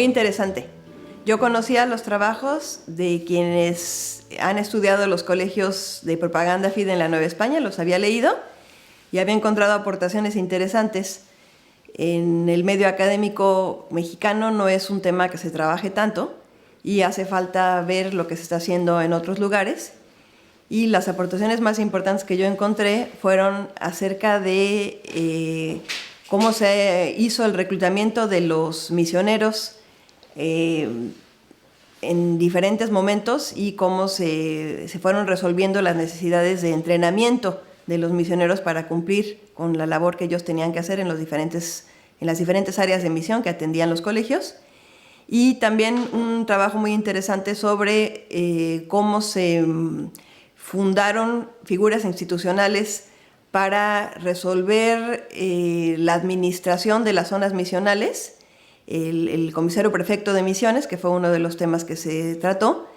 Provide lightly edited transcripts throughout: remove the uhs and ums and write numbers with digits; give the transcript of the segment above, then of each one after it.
Muy interesante. Yo conocía los trabajos de quienes han estudiado los colegios de propaganda FIDE en la Nueva España, los había leído y había encontrado aportaciones interesantes. En el medio académico mexicano no es un tema que se trabaje tanto y hace falta ver lo que se está haciendo en otros lugares. Y las aportaciones más importantes que yo encontré fueron acerca de cómo se hizo el reclutamiento de los misioneros en diferentes momentos y cómo se fueron resolviendo las necesidades de entrenamiento de los misioneros para cumplir con la labor que ellos tenían que hacer en las diferentes áreas de misión que atendían los colegios. Y también un trabajo muy interesante sobre cómo se fundaron figuras institucionales para resolver la administración de las zonas misionales. El comisario prefecto de misiones, que fue uno de los temas que se trató,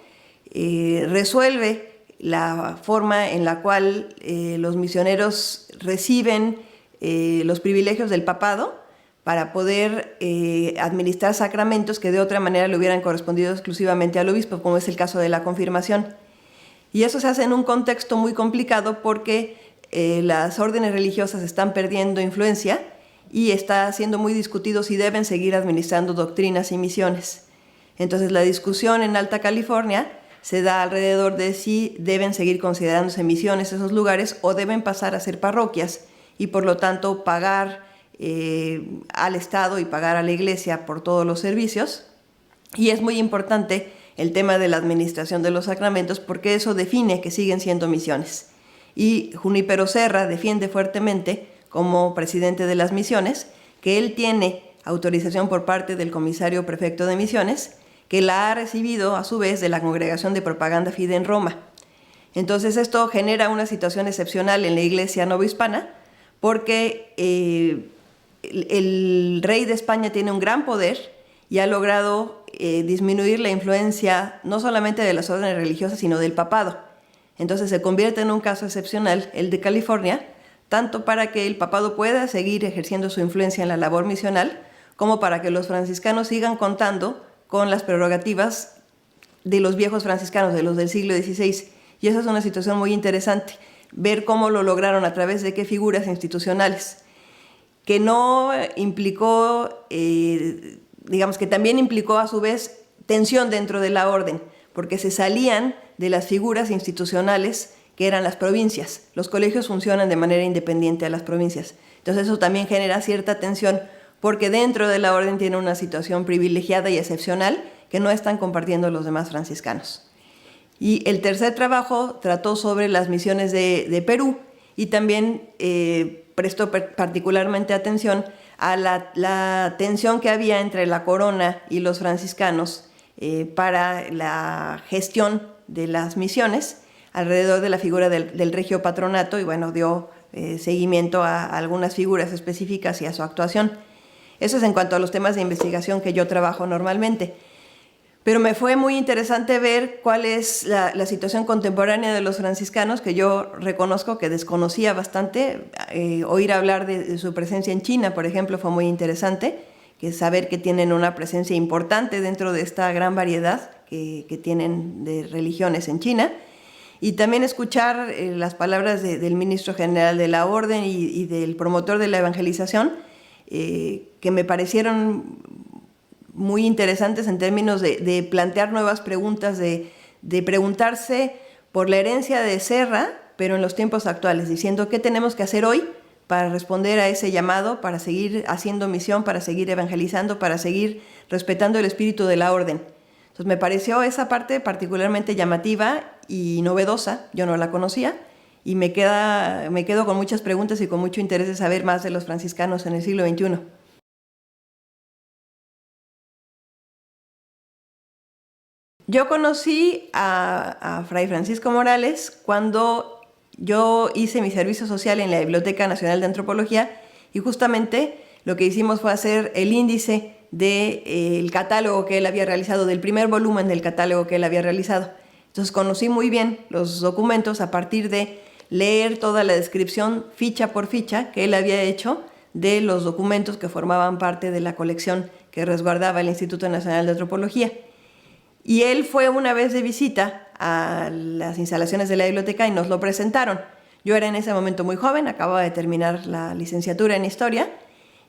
resuelve la forma en la cual los misioneros reciben los privilegios del papado para poder administrar sacramentos que de otra manera le hubieran correspondido exclusivamente al obispo, como es el caso de la confirmación. Y eso se hace en un contexto muy complicado porque las órdenes religiosas están perdiendo influencia y está siendo muy discutido si deben seguir administrando doctrinas y misiones. Entonces la discusión en Alta California se da alrededor de si deben seguir considerándose misiones esos lugares o deben pasar a ser parroquias y por lo tanto pagar al Estado y pagar a la Iglesia por todos los servicios. Y es muy importante el tema de la administración de los sacramentos porque eso define que siguen siendo misiones. Y Junípero Serra defiende fuertemente, como presidente de las misiones, que él tiene autorización por parte del comisario prefecto de misiones, que la ha recibido a su vez de la Congregación de Propaganda FIDE en Roma. Entonces esto genera una situación excepcional en la Iglesia novohispana porque el rey de España tiene un gran poder y ha logrado disminuir la influencia no solamente de las órdenes religiosas, sino del papado. Entonces se convierte en un caso excepcional, el de California, tanto para que el papado pueda seguir ejerciendo su influencia en la labor misional, como para que los franciscanos sigan contando con las prerrogativas de los viejos franciscanos, de los del siglo XVI. Y esa es una situación muy interesante, ver cómo lo lograron, a través de qué figuras institucionales, que no implicó, digamos que también implicó a su vez tensión dentro de la orden, porque se salían de las figuras institucionales que eran las provincias. Los colegios funcionan de manera independiente a las provincias. Entonces eso también genera cierta tensión porque dentro de la orden tiene una situación privilegiada y excepcional que no están compartiendo los demás franciscanos. Y el tercer trabajo trató sobre las misiones de Perú y también prestó particularmente atención a la tensión que había entre la corona y los franciscanos para la gestión de las misiones alrededor de la figura del regio patronato y bueno, dio seguimiento a algunas figuras específicas y a su actuación. Eso es en cuanto a los temas de investigación que yo trabajo normalmente. Pero me fue muy interesante ver cuál es la situación contemporánea de los franciscanos, que yo reconozco que desconocía bastante. Oír hablar de su presencia en China, por ejemplo, fue muy interesante, que saber que tienen una presencia importante dentro de esta gran variedad que tienen de religiones en China. Y también escuchar las palabras del ministro general de la Orden y del promotor de la evangelización, que me parecieron muy interesantes en términos de plantear nuevas preguntas, de preguntarse por la herencia de Serra, pero en los tiempos actuales, diciendo qué tenemos que hacer hoy para responder a ese llamado, para seguir haciendo misión, para seguir evangelizando, para seguir respetando el espíritu de la Orden. Entonces me pareció esa parte particularmente llamativa y novedosa, yo no la conocía, y me quedo con muchas preguntas y con mucho interés de saber más de los franciscanos en el siglo XXI. Yo conocí a Fray Francisco Morales cuando yo hice mi servicio social en la Biblioteca Nacional de Antropología y justamente lo que hicimos fue hacer el índice del catálogo que él había realizado, del primer volumen del catálogo que él había realizado. Entonces conocí muy bien los documentos a partir de leer toda la descripción ficha por ficha que él había hecho de los documentos que formaban parte de la colección que resguardaba el Instituto Nacional de Antropología. Y él fue una vez de visita a las instalaciones de la biblioteca y nos lo presentaron. Yo era en ese momento muy joven, acababa de terminar la licenciatura en Historia,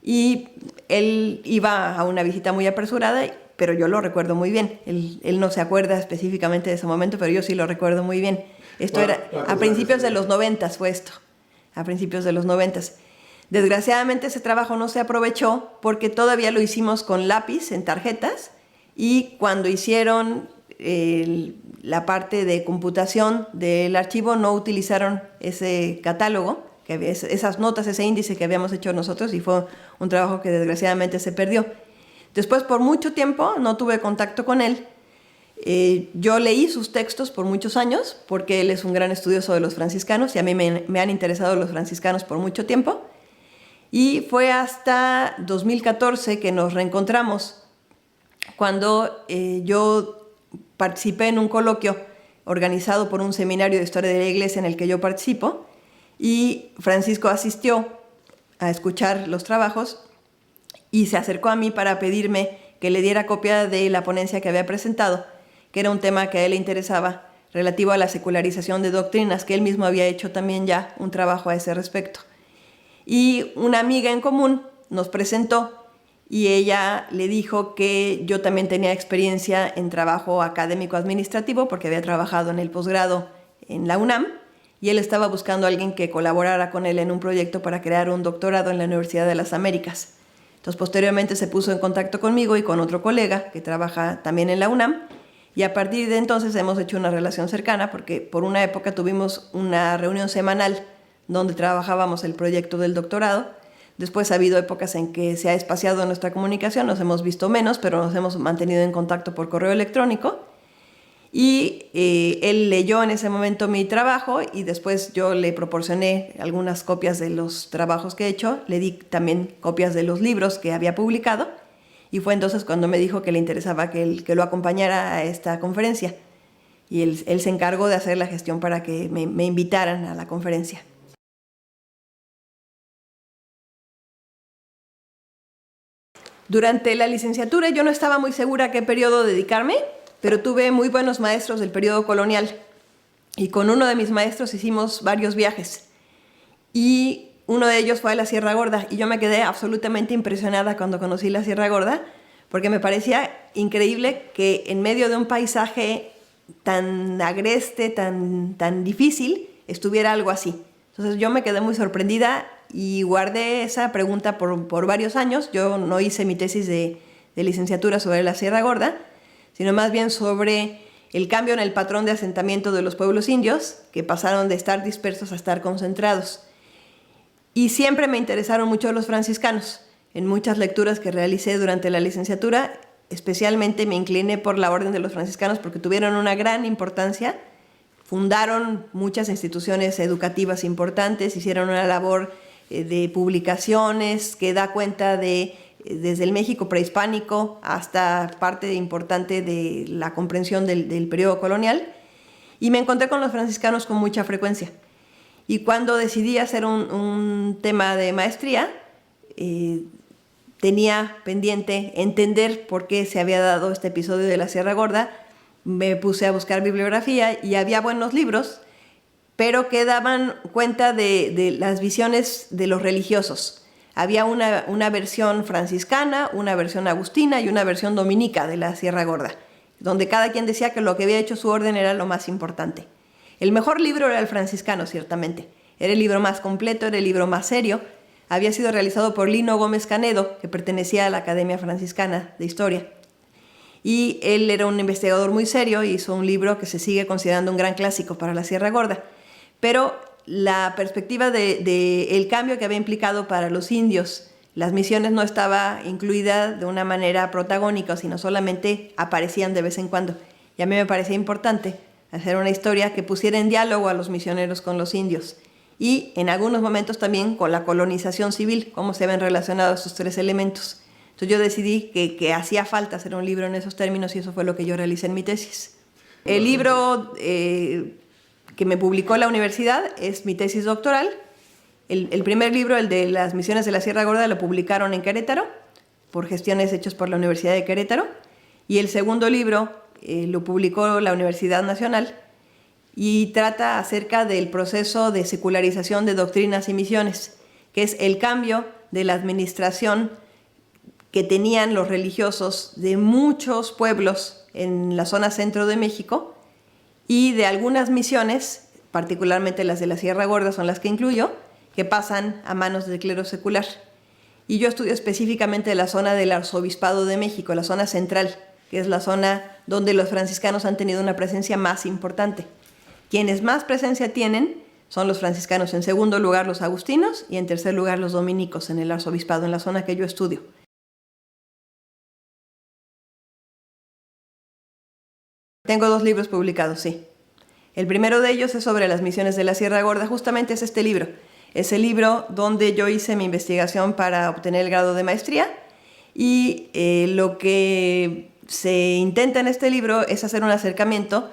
y él iba a una visita muy apresurada, pero yo lo recuerdo muy bien. Él no se acuerda específicamente de ese momento, pero yo sí lo recuerdo muy bien. Esto era a principios de los 90, fue esto, a principios de los 90. Desgraciadamente ese trabajo no se aprovechó porque todavía lo hicimos con lápiz en tarjetas, y cuando hicieron la parte de computación del archivo no utilizaron ese catálogo, esas notas, ese índice que habíamos hecho nosotros, y fue un trabajo que desgraciadamente se perdió. Después, por mucho tiempo, no tuve contacto con él. Yo leí sus textos por muchos años, porque él es un gran estudioso de los franciscanos, y a mí me han interesado los franciscanos por mucho tiempo. Y fue hasta 2014 que nos reencontramos, cuando yo participé en un coloquio organizado por un seminario de Historia de la Iglesia en el que yo participo, y Francisco asistió a escuchar los trabajos y se acercó a mí para pedirme que le diera copia de la ponencia que había presentado, que era un tema que a él le interesaba, relativo a la secularización de doctrinas, que él mismo había hecho también ya un trabajo a ese respecto. Y una amiga en común nos presentó, y ella le dijo que yo también tenía experiencia en trabajo académico administrativo, porque había trabajado en el posgrado en la UNAM, y él estaba buscando a alguien que colaborara con él en un proyecto para crear un doctorado en la Universidad de las Américas. Entonces, posteriormente se puso en contacto conmigo y con otro colega que trabaja también en la UNAM, y a partir de entonces hemos hecho una relación cercana, porque por una época tuvimos una reunión semanal donde trabajábamos el proyecto del doctorado. Después ha habido épocas en que se ha espaciado nuestra comunicación, nos hemos visto menos, pero nos hemos mantenido en contacto por correo electrónico. Y él leyó en ese momento mi trabajo, y después yo le proporcioné algunas copias de los trabajos que he hecho, le di también copias de los libros que había publicado, y fue entonces cuando me dijo que le interesaba que lo acompañara a esta conferencia, y él se encargó de hacer la gestión para que me invitaran a la conferencia. Durante la licenciatura yo no estaba muy segura a qué periodo dedicarme, pero tuve muy buenos maestros del periodo colonial, y con uno de mis maestros hicimos varios viajes, y uno de ellos fue a la Sierra Gorda, y yo me quedé absolutamente impresionada cuando conocí la Sierra Gorda, porque me parecía increíble que en medio de un paisaje tan agreste, tan difícil, estuviera algo así. Entonces yo me quedé muy sorprendida y guardé esa pregunta por varios años. Yo no hice mi tesis de licenciatura sobre la Sierra Gorda, sino más bien sobre el cambio en el patrón de asentamiento de los pueblos indios, que pasaron de estar dispersos a estar concentrados. Y siempre me interesaron mucho los franciscanos. En muchas lecturas que realicé durante la licenciatura, especialmente me incliné por la Orden de los Franciscanos, porque tuvieron una gran importancia, fundaron muchas instituciones educativas importantes, hicieron una labor de publicaciones que da cuenta desde el México prehispánico hasta parte importante de la comprensión del periodo colonial, y me encontré con los franciscanos con mucha frecuencia. Y cuando decidí hacer un tema de maestría, tenía pendiente entender por qué se había dado este episodio de la Sierra Gorda. Me puse a buscar bibliografía y había buenos libros, pero que daban cuenta de las visiones de los religiosos. Había una versión franciscana, una versión agustina y una versión dominica de la Sierra Gorda, donde cada quien decía que lo que había hecho su orden era lo más importante. El mejor libro era el franciscano, ciertamente. Era el libro más completo, era el libro más serio. Había sido realizado por Lino Gómez Canedo, que pertenecía a la Academia Franciscana de Historia. Y él era un investigador muy serio y hizo un libro que se sigue considerando un gran clásico para la Sierra Gorda. Pero la perspectiva del cambio que había implicado para los indios, las misiones no estaba incluida de una manera protagónica, sino solamente aparecían de vez en cuando. Y a mí me parecía importante hacer una historia que pusiera en diálogo a los misioneros con los indios, y en algunos momentos también con la colonización civil, cómo se ven relacionados estos tres elementos. Entonces yo decidí que hacía falta hacer un libro en esos términos, y eso fue lo que yo realicé en mi tesis. El libro que me publicó la universidad es mi tesis doctoral. El primer libro, el de las misiones de la Sierra Gorda, lo publicaron en Querétaro por gestiones hechas por la Universidad de Querétaro, y el segundo libro lo publicó la Universidad Nacional y trata acerca del proceso de secularización de doctrinas y misiones, que es el cambio de la administración que tenían los religiosos de muchos pueblos en la zona centro de México y de algunas misiones, particularmente las de la Sierra Gorda son las que incluyo, que pasan a manos del clero secular. Y yo estudio específicamente la zona del Arzobispado de México, la zona central, que es la zona donde los franciscanos han tenido una presencia más importante. Quienes más presencia tienen son los franciscanos, en segundo lugar los agustinos y en tercer lugar los dominicos en el arzobispado, en la zona que yo estudio. Tengo 2 libros publicados, sí. El primero de ellos es sobre las misiones de la Sierra Gorda, justamente es este libro. Es el libro donde yo hice mi investigación para obtener el grado de maestría y lo que se intenta en este libro es hacer un acercamiento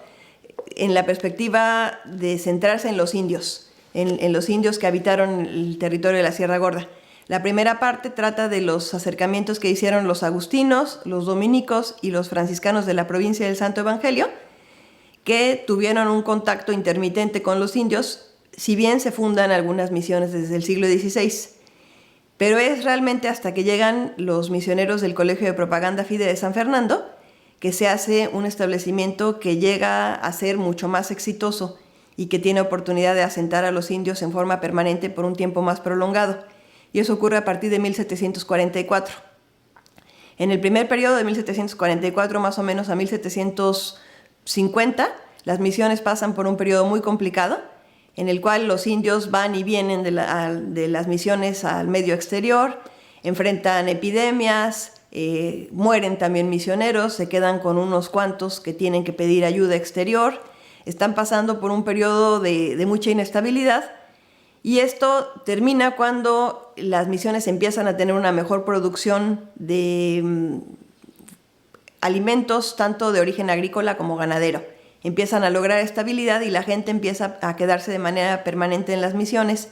en la perspectiva de centrarse en los indios, en los indios que habitaron el territorio de la Sierra Gorda. La primera parte trata de los acercamientos que hicieron los agustinos, los dominicos y los franciscanos de la provincia del Santo Evangelio, que tuvieron un contacto intermitente con los indios, si bien se fundan algunas misiones desde el siglo XVI. Pero es realmente hasta que llegan los misioneros del Colegio de Propaganda Fide de San Fernando que se hace un establecimiento que llega a ser mucho más exitoso y que tiene oportunidad de asentar a los indios en forma permanente por un tiempo más prolongado. Y eso ocurre a partir de 1744. En el primer periodo de 1744 más o menos a 1750, las misiones pasan por un periodo muy complicado, en el cual los indios van y vienen de las misiones al medio exterior, enfrentan epidemias, mueren también misioneros, se quedan con unos cuantos que tienen que pedir ayuda exterior, están pasando por un periodo de mucha inestabilidad y esto termina cuando las misiones empiezan a tener una mejor producción de alimentos tanto de origen agrícola como ganadero. Empiezan a lograr estabilidad y la gente empieza a quedarse de manera permanente en las misiones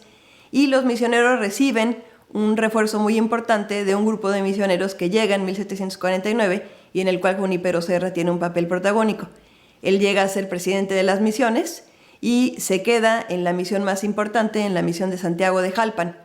y los misioneros reciben un refuerzo muy importante de un grupo de misioneros que llega en 1749 y en el cual Junípero Serra tiene un papel protagónico. Él llega a ser presidente de las misiones y se queda en la misión más importante, en la misión de Santiago de Jalpan.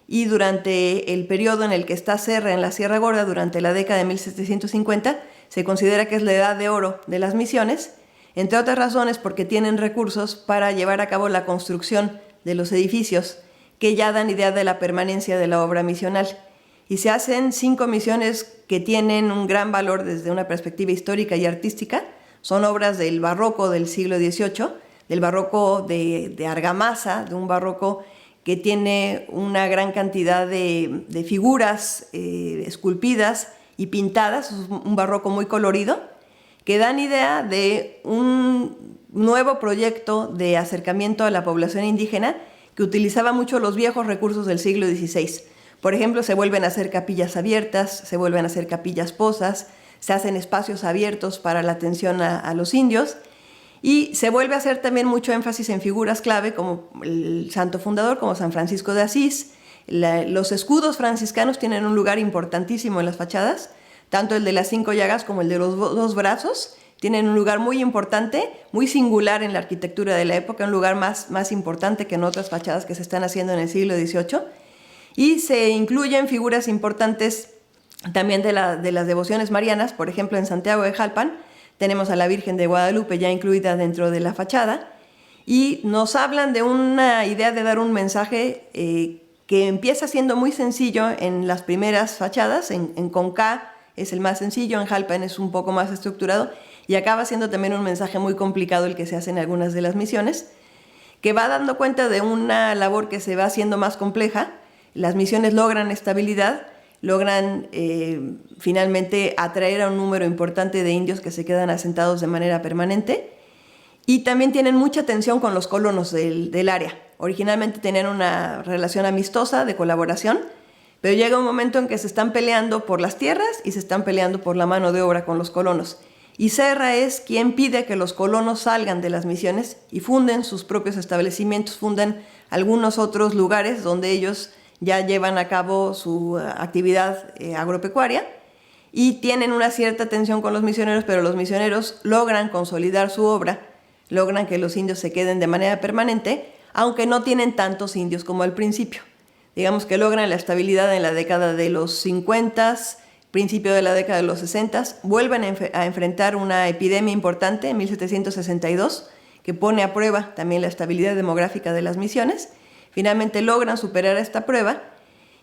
Y durante el periodo en el que está Serra en la Sierra Gorda, durante la década de 1750, se considera que es la edad de oro de las misiones, entre otras razones porque tienen recursos para llevar a cabo la construcción de los edificios que ya dan idea de la permanencia de la obra misional. Y se hacen 5 misiones que tienen un gran valor desde una perspectiva histórica y artística. Son obras del barroco del siglo XVIII, del barroco de argamasa, de un barroco que tiene una gran cantidad de figuras esculpidas y pintadas, un barroco muy colorido, que dan idea de un nuevo proyecto de acercamiento a la población indígena que utilizaba mucho los viejos recursos del siglo XVI. Por ejemplo, se vuelven a hacer capillas abiertas, se vuelven a hacer capillas pozas, se hacen espacios abiertos para la atención a los indios y se vuelve a hacer también mucho énfasis en figuras clave como el santo fundador, como San Francisco de Asís. Los escudos franciscanos tienen un lugar importantísimo en las fachadas, tanto el de las 5 llagas como el de los 2 brazos, tienen un lugar muy importante, muy singular en la arquitectura de la época, un lugar más importante que en otras fachadas que se están haciendo en el siglo XVIII. Y se incluyen figuras importantes también de las devociones marianas. Por ejemplo, en Santiago de Jalpan tenemos a la Virgen de Guadalupe ya incluida dentro de la fachada. Y nos hablan de una idea de dar un mensaje que empieza siendo muy sencillo en las primeras fachadas. En Conca es el más sencillo, en Jalpan es un poco más estructurado. Y acaba siendo también un mensaje muy complicado el que se hace en algunas de las misiones, que va dando cuenta de una labor que se va haciendo más compleja. Las misiones logran estabilidad, logran finalmente atraer a un número importante de indios que se quedan asentados de manera permanente y también tienen mucha tensión con los colonos del área. Originalmente tenían una relación amistosa de colaboración, pero llega un momento en que se están peleando por las tierras y se están peleando por la mano de obra con los colonos. Y Serra es quien pide que los colonos salgan de las misiones y funden sus propios establecimientos, fundan algunos otros lugares donde ellos ya llevan a cabo su actividad agropecuaria y tienen una cierta tensión con los misioneros, pero los misioneros logran consolidar su obra, logran que los indios se queden de manera permanente, aunque no tienen tantos indios como al principio. Digamos que logran la estabilidad en la década de los 50, principio de la década de los 60, vuelven a enfrentar una epidemia importante en 1762, que pone a prueba también la estabilidad demográfica de las misiones. Finalmente logran superar esta prueba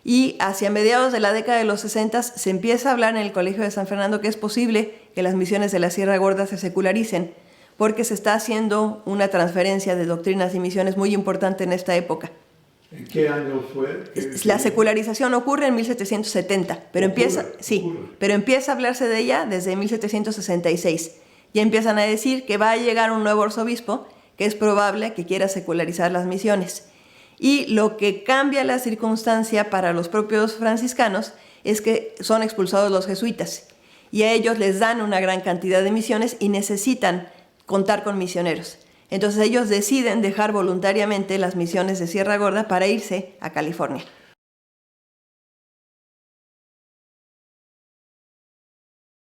y hacia mediados de la década de los 60 se empieza a hablar en el Colegio de San Fernando que es posible que las misiones de la Sierra Gorda se secularicen, porque se está haciendo una transferencia de doctrinas y misiones muy importante en esta época. ¿En qué año fue? La secularización ocurre en 1770, pero empieza a hablarse de ella desde 1766. Ya empiezan a decir que va a llegar un nuevo arzobispo, que es probable que quiera secularizar las misiones. Y lo que cambia la circunstancia para los propios franciscanos es que son expulsados los jesuitas, y a ellos les dan una gran cantidad de misiones y necesitan contar con misioneros. Entonces ellos deciden dejar voluntariamente las misiones de Sierra Gorda para irse a California.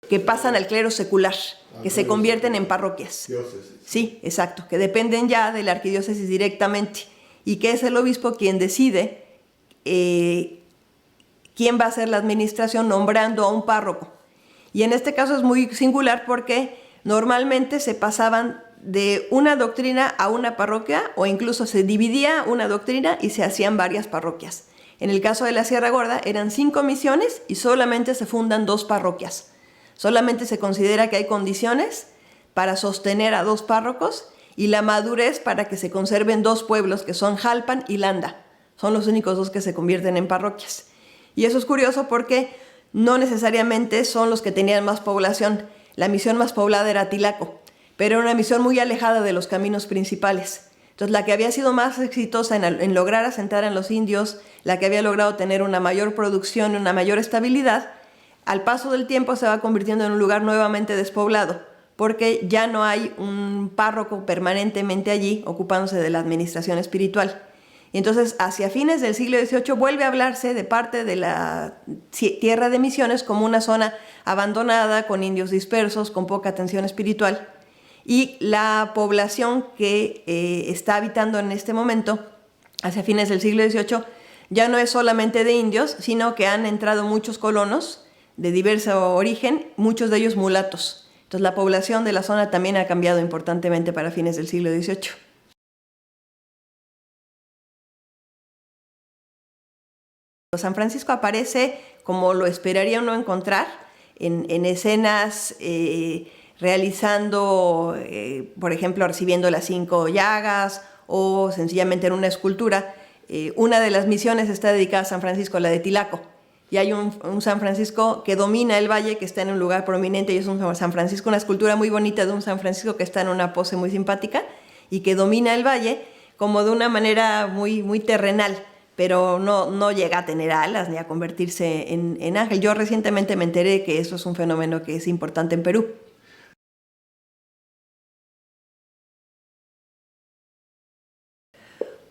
Que pasan al clero secular, que se convierten en parroquias. Diócesis. Sí, exacto, que dependen ya de la arquidiócesis directamente y que es el obispo quien decide quién va a hacer la administración nombrando a un párroco. Y en este caso es muy singular porque normalmente se pasaban de una doctrina a una parroquia o incluso se dividía una doctrina y se hacían varias parroquias. En el caso de la Sierra Gorda eran 5 misiones y solamente se fundan 2 parroquias. Solamente se considera que hay condiciones para sostener a 2 párrocos y la madurez para que se conserven 2 pueblos que son Jalpan y Landa. Son los únicos 2 que se convierten en parroquias. Y eso es curioso porque no necesariamente son los que tenían más población. La misión más poblada era Tilaco, pero era una misión muy alejada de los caminos principales. Entonces, la que había sido más exitosa en lograr asentar a los indios, la que había logrado tener una mayor producción y una mayor estabilidad, al paso del tiempo se va convirtiendo en un lugar nuevamente despoblado, porque ya no hay un párroco permanentemente allí ocupándose de la administración espiritual. Y entonces, hacia fines del siglo XVIII vuelve a hablarse de parte de la tierra de misiones como una zona abandonada, con indios dispersos, con poca atención espiritual. Y la población que está habitando en este momento, hacia fines del siglo XVIII, ya no es solamente de indios, sino que han entrado muchos colonos de diverso origen, muchos de ellos mulatos. Entonces la población de la zona también ha cambiado importantemente para fines del siglo XVIII. San Francisco aparece, como lo esperaría uno encontrar, en escenas realizando, por ejemplo, recibiendo las 5 llagas o sencillamente en una escultura. Una de las misiones está dedicada a San Francisco, la de Tilaco. Y hay un San Francisco que domina el valle, que está en un lugar prominente, y es un San Francisco, una escultura muy bonita de un San Francisco que está en una pose muy simpática y que domina el valle como de una manera muy, muy terrenal, pero no llega a tener alas ni a convertirse en ángel. Yo recientemente me enteré que eso es un fenómeno que es importante en Perú.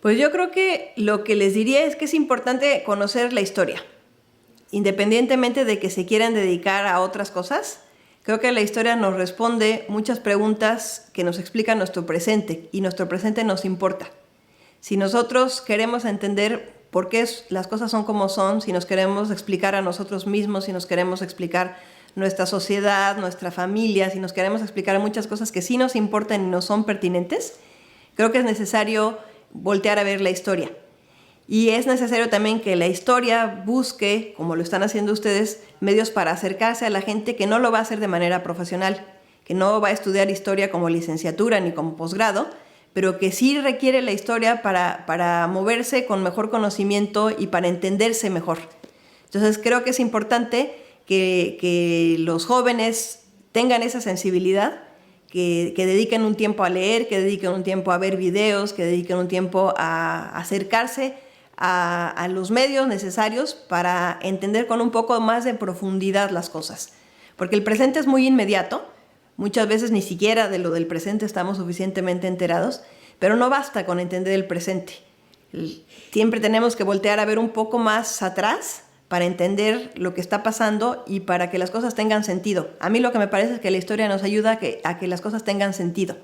Pues yo creo que lo que les diría es que es importante conocer la historia. Independientemente de que se quieran dedicar a otras cosas, creo que la historia nos responde muchas preguntas que nos explican nuestro presente, y nuestro presente nos importa. Si nosotros queremos entender por qué las cosas son como son, si nos queremos explicar a nosotros mismos, si nos queremos explicar nuestra sociedad, nuestra familia, si nos queremos explicar muchas cosas que sí nos importan y nos son pertinentes, creo que es necesario voltear a ver la historia. Y es necesario también que la historia busque, como lo están haciendo ustedes, medios para acercarse a la gente que no lo va a hacer de manera profesional, que no va a estudiar historia como licenciatura ni como posgrado, pero que sí requiere la historia para moverse con mejor conocimiento y para entenderse mejor. Entonces creo que es importante que los jóvenes tengan esa sensibilidad, que dediquen un tiempo a leer, que dediquen un tiempo a ver videos, que dediquen un tiempo a acercarse a los medios necesarios para entender con un poco más de profundidad las cosas. Porque el presente es muy inmediato, muchas veces ni siquiera de lo del presente estamos suficientemente enterados, pero no basta con entender el presente. Siempre tenemos que voltear a ver un poco más atrás para entender lo que está pasando y para que las cosas tengan sentido. A mí lo que me parece es que la historia nos ayuda a que las cosas tengan sentido.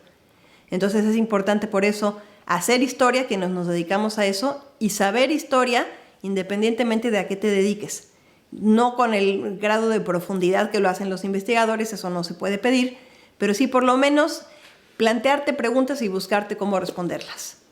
Entonces es importante por eso hacer historia, quienes nos dedicamos a eso, y saber historia independientemente de a qué te dediques. No con el grado de profundidad que lo hacen los investigadores, eso no se puede pedir, pero sí por lo menos plantearte preguntas y buscarte cómo responderlas.